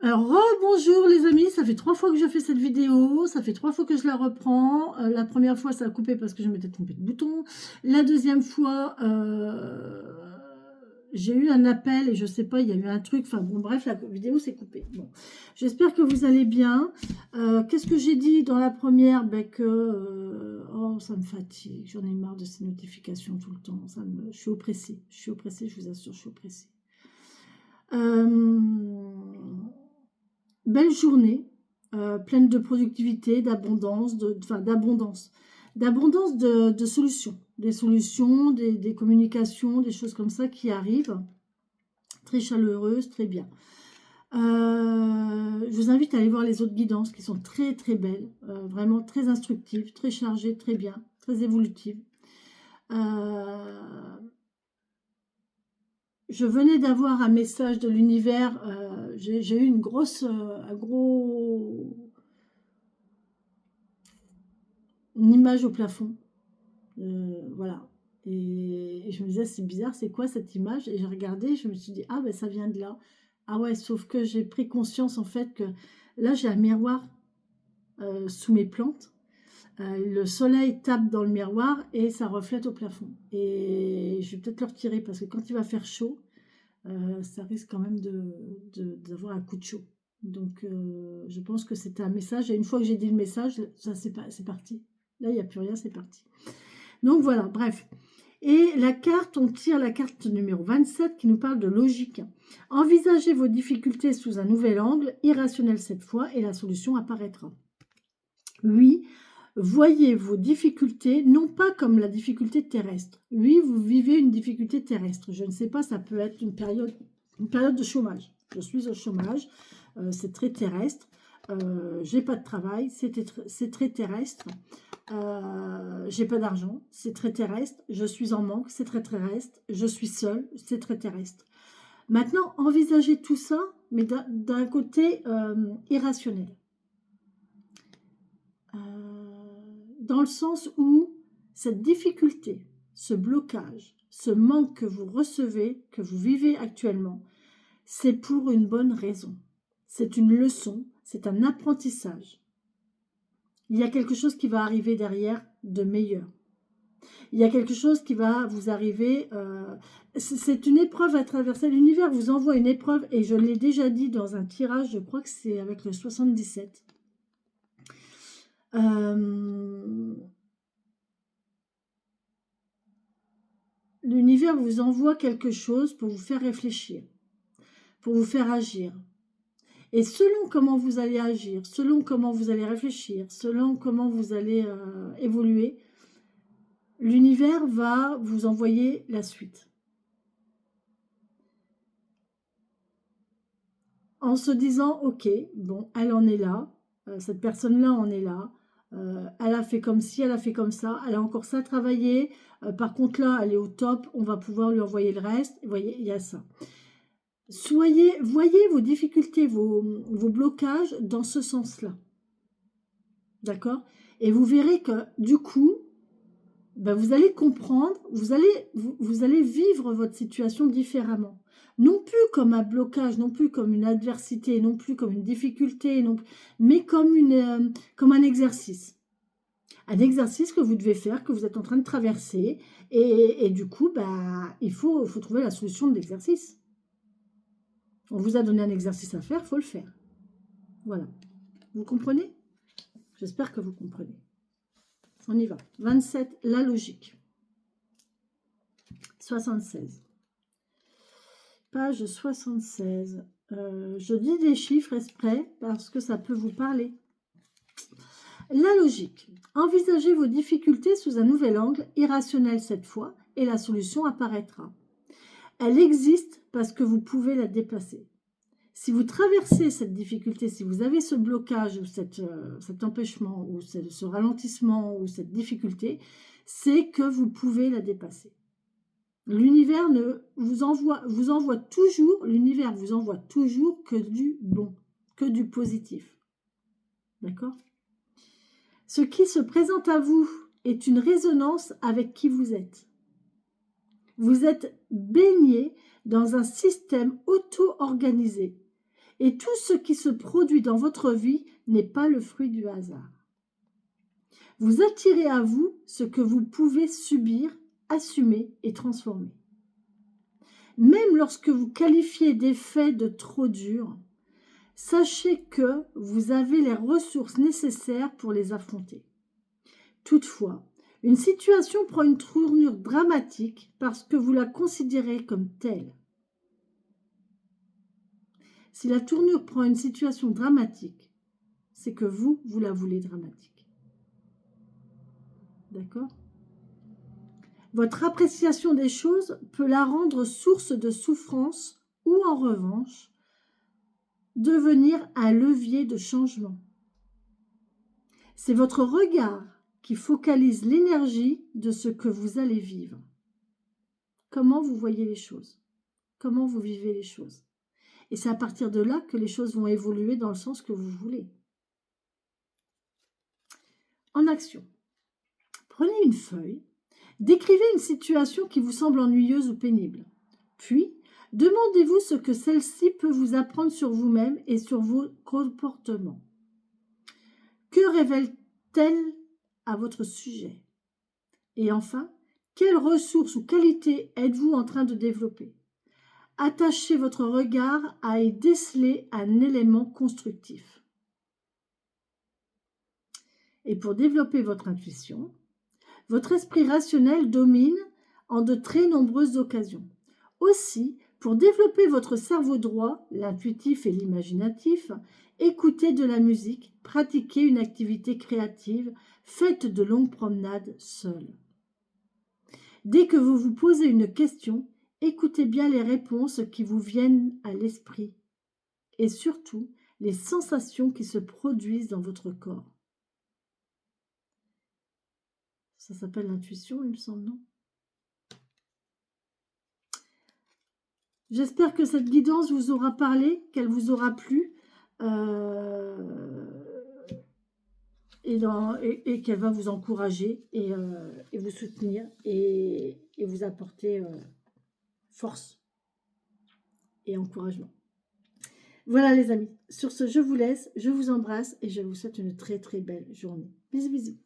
Alors, bonjour les amis, ça fait 3 fois que je fais cette vidéo, ça fait 3 fois que je la reprends. La première fois, ça a coupé parce que je m'étais trompée de bouton. La deuxième fois, j'ai eu un appel et je sais pas, il y a eu un truc. Enfin bon, bref, la vidéo s'est coupée. Bon, j'espère que vous allez bien. Qu'est-ce que j'ai dit dans la première? Ben que, oh, ça me fatigue, j'en ai marre de ces notifications tout le temps. Je suis oppressée, je vous assure, je suis oppressée. Belle journée, pleine de productivité, d'abondance, d'abondance de solutions, des solutions, des communications, des choses comme ça qui arrivent, très chaleureuses, très bien. Je vous invite à aller voir les autres guidances qui sont très très belles, vraiment très instructives, très chargées, très bien, très évolutives. Je venais d'avoir un message de l'univers, j'ai eu une une image au plafond, voilà. Et je me disais, c'est bizarre, c'est quoi cette image? Et j'ai regardé, je me suis dit, ah ben ça vient de là. Ah ouais, sauf que j'ai pris conscience en fait que là j'ai un miroir sous mes plantes. Le soleil tape dans le miroir et ça reflète au plafond. Et je vais peut-être le retirer parce que quand il va faire chaud, ça risque quand même d'avoir un coup de chaud. Donc, je pense que c'était un message. Et une fois que j'ai dit le message, ça c'est parti. Là, il n'y a plus rien, c'est parti. Donc voilà, bref. Et la carte, on tire la carte numéro 27 qui nous parle de logique. Envisagez vos difficultés sous un nouvel angle, irrationnel cette fois, et la solution apparaîtra. Oui, voyez vos difficultés non pas comme la difficulté terrestre. Oui, vous vivez une difficulté terrestre. Je ne sais pas, ça peut être une période de chômage. Je suis au chômage, c'est très terrestre. J'ai pas de travail, c'est très terrestre. J'ai pas d'argent, c'est très terrestre. Je suis en manque, c'est très terrestre. Je suis seule, c'est très terrestre. Maintenant, envisagez tout ça, mais d'un côté irrationnel. Dans le sens où cette difficulté, ce blocage, ce manque que vous recevez, que vous vivez actuellement, c'est pour une bonne raison. C'est une leçon, c'est un apprentissage. Il y a quelque chose qui va arriver derrière de meilleur. Il y a quelque chose qui va vous arriver. C'est une épreuve à traverser. L'univers vous envoie une épreuve, et je l'ai déjà dit dans un tirage, je crois que c'est avec le 77. L'univers vous envoie quelque chose pour vous faire réfléchir, pour vous faire agir. Et selon comment vous allez agir, selon comment vous allez réfléchir, selon comment vous allez évoluer, l'univers va vous envoyer la suite. En se disant, ok, bon, elle en est là, cette personne-là en est là, elle a fait comme ci, elle a fait comme ça, elle a encore ça à travailler, par contre là, elle est au top, on va pouvoir lui envoyer le reste. Vous voyez, il y a ça. Voyez vos difficultés, vos blocages dans ce sens-là. D'accord? Et vous verrez que du coup, ben vous allez comprendre, vous allez vivre votre situation différemment. Non plus comme un blocage, non plus comme une adversité, non plus comme une difficulté, mais comme un exercice. Un exercice que vous devez faire, que vous êtes en train de traverser. Et du coup, ben, il faut trouver la solution de l'exercice. On vous a donné un exercice à faire, il faut le faire. Voilà. Vous comprenez? J'espère que vous comprenez. On y va. 27, la logique. 76. Page 76. Je dis des chiffres exprès parce que ça peut vous parler. La logique. Envisagez vos difficultés sous un nouvel angle, irrationnel cette fois, et la solution apparaîtra. Elle existe parce que vous pouvez la dépasser. Si vous traversez cette difficulté, si vous avez ce blocage ou cet empêchement ou ce ralentissement ou cette difficulté, c'est que vous pouvez la dépasser. L'univers vous envoie toujours, l'univers vous envoie toujours que du bon, que du positif. D'accord? Ce qui se présente à vous est une résonance avec qui vous êtes. Vous êtes baigné dans un système auto-organisé. Et tout ce qui se produit dans votre vie n'est pas le fruit du hasard. Vous attirez à vous ce que vous pouvez subir, assumer et transformer. Même lorsque vous qualifiez des faits de trop durs, sachez que vous avez les ressources nécessaires pour les affronter. Toutefois, une situation prend une tournure dramatique parce que vous la considérez comme telle. Si la tournure prend une situation dramatique, c'est que vous la voulez dramatique. D'accord ? Votre appréciation des choses peut la rendre source de souffrance ou, en revanche, devenir un levier de changement. C'est votre regard qui focalise l'énergie de ce que vous allez vivre. Comment vous voyez les choses ? Comment vous vivez les choses ? Et c'est à partir de là que les choses vont évoluer dans le sens que vous voulez. En action. Prenez une feuille, décrivez une situation qui vous semble ennuyeuse ou pénible. Puis, demandez-vous ce que celle-ci peut vous apprendre sur vous-même et sur vos comportements. Que révèle-t-elle à votre sujet ? Et enfin, quelles ressources ou qualités êtes-vous en train de développer ? Attachez votre regard à y déceler un élément constructif. Et pour développer votre intuition, votre esprit rationnel domine en de très nombreuses occasions. Aussi, pour développer votre cerveau droit, l'intuitif et l'imaginatif, écoutez de la musique, pratiquez une activité créative, faites de longues promenades seul. Dès que vous vous posez une question, écoutez bien les réponses qui vous viennent à l'esprit et surtout les sensations qui se produisent dans votre corps. Ça s'appelle l'intuition, il me semble, non ? J'espère que cette guidance vous aura parlé, qu'elle vous aura plu et qu'elle va vous encourager et vous soutenir et vous apporter force et encouragement. Voilà les amis, sur ce je vous laisse, je vous embrasse et je vous souhaite une très très belle journée. Bisous bisous.